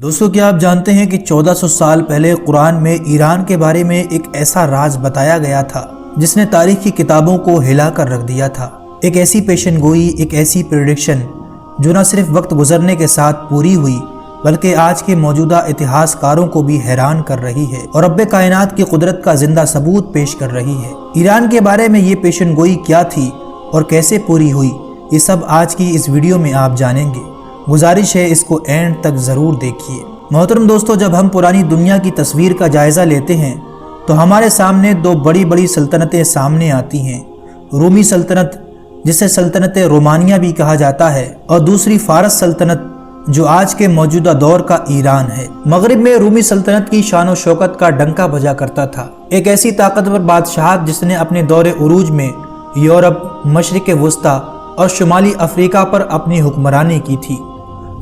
دوستو کیا آپ جانتے ہیں کہ 1400 سال پہلے قرآن میں ایران کے بارے میں ایک ایسا راز بتایا گیا تھا جس نے تاریخ کی کتابوں کو ہلا کر رکھ دیا تھا۔ ایک ایسی پیشن گوئی، ایک ایسی پریڈکشن جو نہ صرف وقت گزرنے کے ساتھ پوری ہوئی بلکہ آج کے موجودہ اتہاس کاروں کو بھی حیران کر رہی ہے اور رب کائنات کی قدرت کا زندہ ثبوت پیش کر رہی ہے۔ ایران کے بارے میں یہ پیشن گوئی کیا تھی اور کیسے پوری ہوئی، یہ سب آج کی اس ویڈیو میں آپ جانیں گے۔ گزارش ہے اس کو اینڈ تک ضرور دیکھیے۔ محترم دوستو، جب ہم پرانی دنیا کی تصویر کا جائزہ لیتے ہیں تو ہمارے سامنے دو بڑی سلطنتیں سامنے آتی ہیں۔ رومی سلطنت جسے سلطنت رومانیہ بھی کہا جاتا ہے، اور دوسری فارس سلطنت جو آج کے موجودہ دور کا ایران ہے۔ مغرب میں رومی سلطنت کی شان و شوکت کا ڈنکا بجا کرتا تھا، ایک ایسی طاقتور بادشاہت جس نے اپنے دور عروج میں یورپ، مشرق وسطیٰ اور شمالی افریقہ پر اپنی حکمرانی کی تھی۔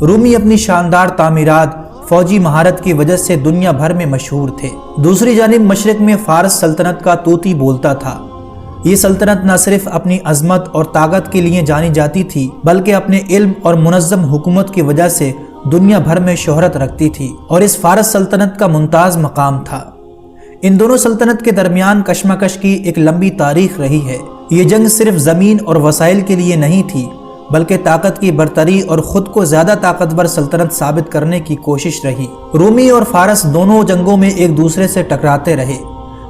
رومی اپنی شاندار تعمیرات، فوجی مہارت کی وجہ سے دنیا بھر میں مشہور تھے۔ دوسری جانب مشرق میں فارس سلطنت کا طوطی بولتا تھا۔ یہ سلطنت نہ صرف اپنی عظمت اور طاقت کے لیے جانی جاتی تھی بلکہ اپنے علم اور منظم حکومت کی وجہ سے دنیا بھر میں شہرت رکھتی تھی، اور اس فارس سلطنت کا ممتاز مقام تھا۔ ان دونوں سلطنت کے درمیان کشمکش کی ایک لمبی تاریخ رہی ہے۔ یہ جنگ صرف زمین اور وسائل کے لیے نہیں تھی بلکہ طاقت کی برتری اور خود کو زیادہ طاقتور سلطنت ثابت کرنے کی کوشش رہی۔ رومی اور فارس دونوں جنگوں میں ایک دوسرے سے ٹکراتے رہے،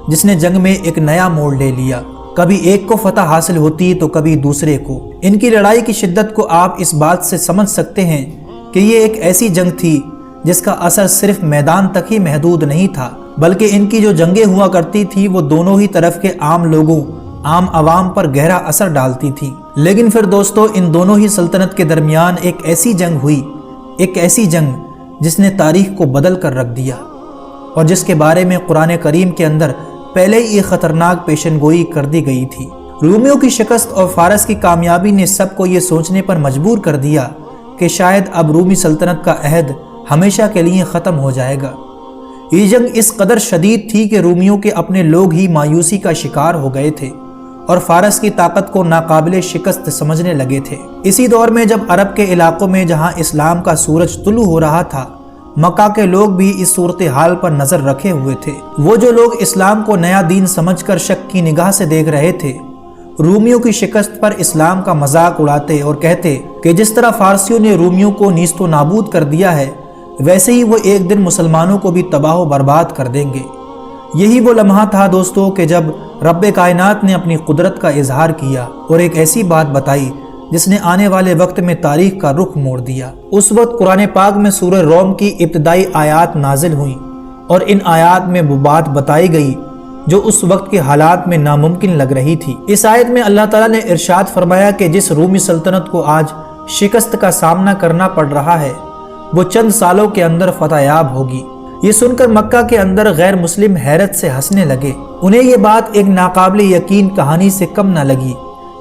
جس نے جنگ میں ایک نیا موڑ لے لیا۔ کبھی ایک کو فتح حاصل ہوتی تو کبھی دوسرے کو۔ ان کی لڑائی کی شدت کو آپ اس بات سے سمجھ سکتے ہیں کہ یہ ایک ایسی جنگ تھی جس کا اثر صرف میدان تک ہی محدود نہیں تھا، بلکہ ان کی جو جنگیں ہوا کرتی تھی وہ دونوں ہی طرف کے عام لوگوں، عام عوام پر گہرا اثر ڈالتی تھی۔ لیکن پھر دوستو، ان دونوں ہی سلطنت کے درمیان ایک ایسی جنگ ہوئی، ایک ایسی جنگ جس نے تاریخ کو بدل کر رکھ دیا، اور جس کے بارے میں قرآن کریم کے اندر پہلے ہی ایک خطرناک پیشن گوئی کر دی گئی تھی۔ رومیوں کی شکست اور فارس کی کامیابی نے سب کو یہ سوچنے پر مجبور کر دیا کہ شاید اب رومی سلطنت کا عہد ہمیشہ کے لیے ختم ہو جائے گا۔ یہ جنگ اس قدر شدید تھی کہ رومیوں کے اپنے لوگ ہی مایوسی کا شکار ہو گئے تھے اور فارس کی طاقت کو ناقابل شکست سمجھنے لگے تھے۔ اسی دور میں جب عرب کے علاقوں میں جہاں اسلام کا سورج طلوع ہو رہا تھا، مکہ کے لوگ بھی اس صورتحال پر نظر رکھے ہوئے تھے۔ وہ جو لوگ اسلام کو نیا دین سمجھ کر شک کی نگاہ سے دیکھ رہے تھے، رومیوں کی شکست پر اسلام کا مذاق اڑاتے اور کہتے کہ جس طرح فارسیوں نے رومیوں کو نیست و نابود کر دیا ہے، ویسے ہی وہ ایک دن مسلمانوں کو بھی تباہ و برباد کر دیں گے۔ یہی وہ لمحہ تھا دوستو کہ جب رب کائنات نے اپنی قدرت کا اظہار کیا اور ایک ایسی بات بتائی جس نے آنے والے وقت میں تاریخ کا رخ موڑ دیا۔ اس وقت قرآن پاک میں سورہ روم کی ابتدائی آیات نازل ہوئیں، اور ان آیات میں وہ بات بتائی گئی جو اس وقت کے حالات میں ناممکن لگ رہی تھی۔ اس آیت میں اللہ تعالیٰ نے ارشاد فرمایا کہ جس رومی سلطنت کو آج شکست کا سامنا کرنا پڑ رہا ہے، وہ چند سالوں کے اندر فتح یاب ہوگی۔ یہ سن کر مکہ کے اندر غیر مسلم حیرت سے ہنسنے لگے۔ انہیں یہ بات ایک ناقابل یقین کہانی سے کم نہ لگی۔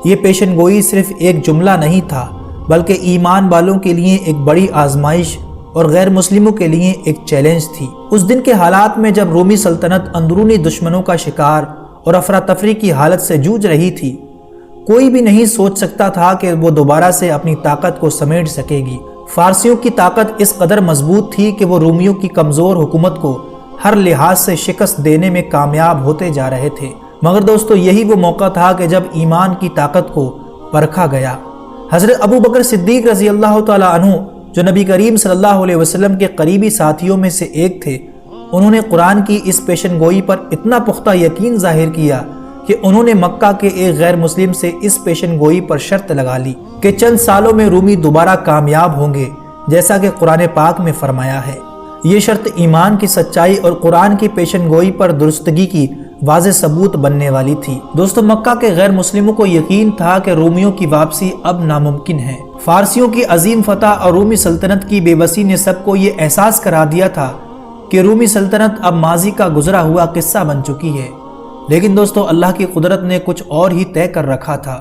یہ پیشن گوئی صرف ایک جملہ نہیں تھا بلکہ ایمان والوں کے لیے ایک بڑی آزمائش اور غیر مسلموں کے لیے ایک چیلنج تھی۔ اس دن کے حالات میں جب رومی سلطنت اندرونی دشمنوں کا شکار اور افراتفری کی حالت سے جوجھ رہی تھی، کوئی بھی نہیں سوچ سکتا تھا کہ وہ دوبارہ سے اپنی طاقت کو سمیٹ سکے گی۔ فارسیوں کی طاقت اس قدر مضبوط تھی کہ وہ رومیوں کی کمزور حکومت کو ہر لحاظ سے شکست دینے میں کامیاب ہوتے جا رہے تھے۔ مگر دوستو، یہی وہ موقع تھا کہ جب ایمان کی طاقت کو پرکھا گیا۔ حضرت ابو بکر صدیق رضی اللہ تعالیٰ عنہ، جو نبی کریم صلی اللہ علیہ وسلم کے قریبی ساتھیوں میں سے ایک تھے، انہوں نے قرآن کی اس پیشن گوئی پر اتنا پختہ یقین ظاہر کیا کہ انہوں نے مکہ کے ایک غیر مسلم سے اس پیشن گوئی پر شرط لگا لی کہ چند سالوں میں رومی دوبارہ کامیاب ہوں گے، جیسا کہ قرآن پاک میں فرمایا ہے۔ یہ شرط ایمان کی سچائی اور قرآن کی پیشن گوئی پر درستگی کی واضح ثبوت بننے والی تھی۔ دوستو، مکہ کے غیر مسلموں کو یقین تھا کہ رومیوں کی واپسی اب ناممکن ہے۔ فارسیوں کی عظیم فتح اور رومی سلطنت کی بے بسی نے سب کو یہ احساس کرا دیا تھا کہ رومی سلطنت اب ماضی کا گزرا ہوا قصہ بن چکی ہے۔ لیکن دوستو، اللہ کی قدرت نے کچھ اور ہی طے کر رکھا تھا۔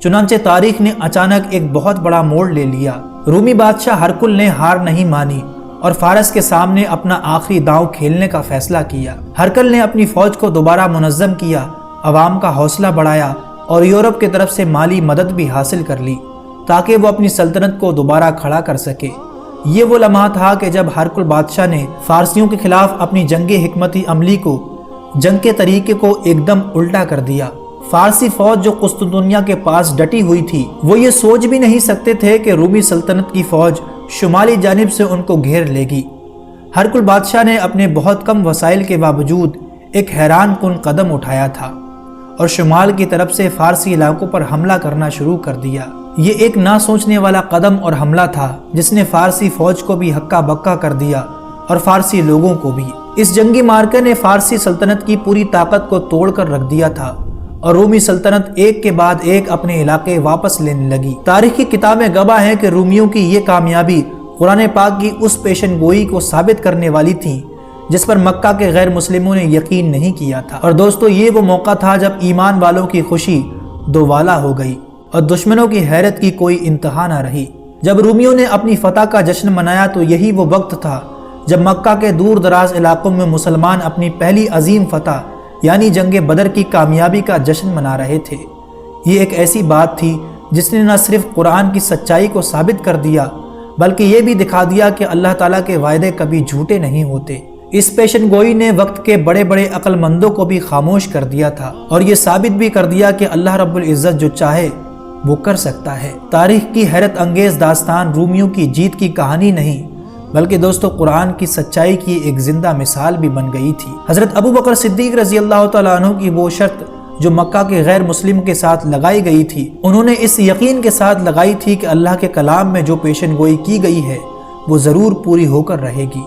چنانچہ تاریخ نے اچانک ایک بہت بڑا موڑ لے لیا۔ رومی بادشاہ ہرقل نے ہار نہیں مانی اور فارس کے سامنے اپنا آخری داؤں کھیلنے کا فیصلہ کیا۔ ہرقل نے اپنی فوج کو دوبارہ منظم کیا، عوام کا حوصلہ بڑھایا اور یورپ کی طرف سے مالی مدد بھی حاصل کر لی تاکہ وہ اپنی سلطنت کو دوبارہ کھڑا کر سکے۔ یہ وہ لمحہ تھا کہ جب ہرقل بادشاہ نے فارسیوں کے خلاف اپنی جنگ حکمتی عملی کو، جنگ کے طریقے کو ایک دم الٹا کر دیا۔ فارسی فوج جو قسطنطنیہ کے پاس ڈٹی ہوئی تھی، وہ یہ سوچ بھی نہیں سکتے تھے کہ رومی سلطنت کی فوج شمالی جانب سے ان کو گھیر لے گی۔ ہرقل بادشاہ نے اپنے بہت کم وسائل کے باوجود ایک حیران کن قدم اٹھایا تھا اور شمال کی طرف سے فارسی علاقوں پر حملہ کرنا شروع کر دیا۔ یہ ایک نہ سوچنے والا قدم اور حملہ تھا جس نے فارسی فوج کو بھی ہکا بکا کر دیا اور فارسی لوگوں کو بھی۔ اس جنگی مارکے نے فارسی سلطنت کی پوری طاقت کو توڑ کر رکھ دیا تھا اور رومی سلطنت ایک کے بعد ایک اپنے علاقے واپس لینے لگی۔ تاریخ کی کتابیں گواہ ہیں کہ رومیوں کی یہ کامیابی قرآن پاک کی اس پیشن گوئی کو ثابت کرنے والی تھی جس پر مکہ کے غیر مسلموں نے یقین نہیں کیا تھا۔ اور دوستو، یہ وہ موقع تھا جب ایمان والوں کی خوشی دووالا ہو گئی اور دشمنوں کی حیرت کی کوئی انتہا نہ رہی۔ جب رومیوں نے اپنی فتح کا جشن منایا تو یہی وہ وقت تھا جب مکہ کے دور دراز علاقوں میں مسلمان اپنی پہلی عظیم فتح یعنی جنگ بدر کی کامیابی کا جشن منا رہے تھے۔ یہ ایک ایسی بات تھی جس نے نہ صرف قرآن کی سچائی کو ثابت کر دیا بلکہ یہ بھی دکھا دیا کہ اللہ تعالیٰ کے وعدے کبھی جھوٹے نہیں ہوتے۔ اس پیشن گوئی نے وقت کے بڑے بڑے عقل مندوں کو بھی خاموش کر دیا تھا اور یہ ثابت بھی کر دیا کہ اللہ رب العزت جو چاہے وہ کر سکتا ہے۔ تاریخ کی حیرت انگیز داستان رومیوں کی جیت کی کہانی نہیں بلکہ دوستو قرآن کی سچائی کی ایک زندہ مثال بھی بن گئی تھی۔ حضرت ابو بکر صدیق رضی اللہ تعالیٰ عنہ کی وہ شرط جو مکہ کے غیر مسلم کے ساتھ لگائی گئی تھی، انہوں نے اس یقین کے ساتھ لگائی تھی کہ اللہ کے کلام میں جو پیشن گوئی کی گئی ہے وہ ضرور پوری ہو کر رہے گی۔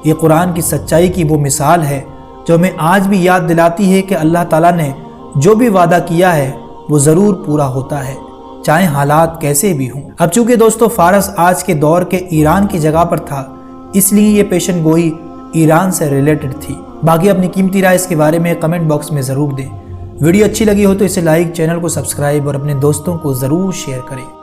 یہ قرآن کی سچائی کی وہ مثال ہے جو ہمیں آج بھی یاد دلاتی ہے کہ اللہ تعالیٰ نے جو بھی وعدہ کیا ہے وہ ضرور پورا ہوتا ہے، چاہے حالات کیسے بھی ہوں۔ اب چونکہ دوستو فارس آج کے دور کے ایران کی جگہ پر تھا، اس لیے یہ پیشن گوئی ایران سے ریلیٹڈ تھی۔ باقی اپنی قیمتی رائے اس کے بارے میں کمنٹ باکس میں ضرور دیں۔ ویڈیو اچھی لگی ہو تو اسے لائک، چینل کو سبسکرائب اور اپنے دوستوں کو ضرور شیئر کریں۔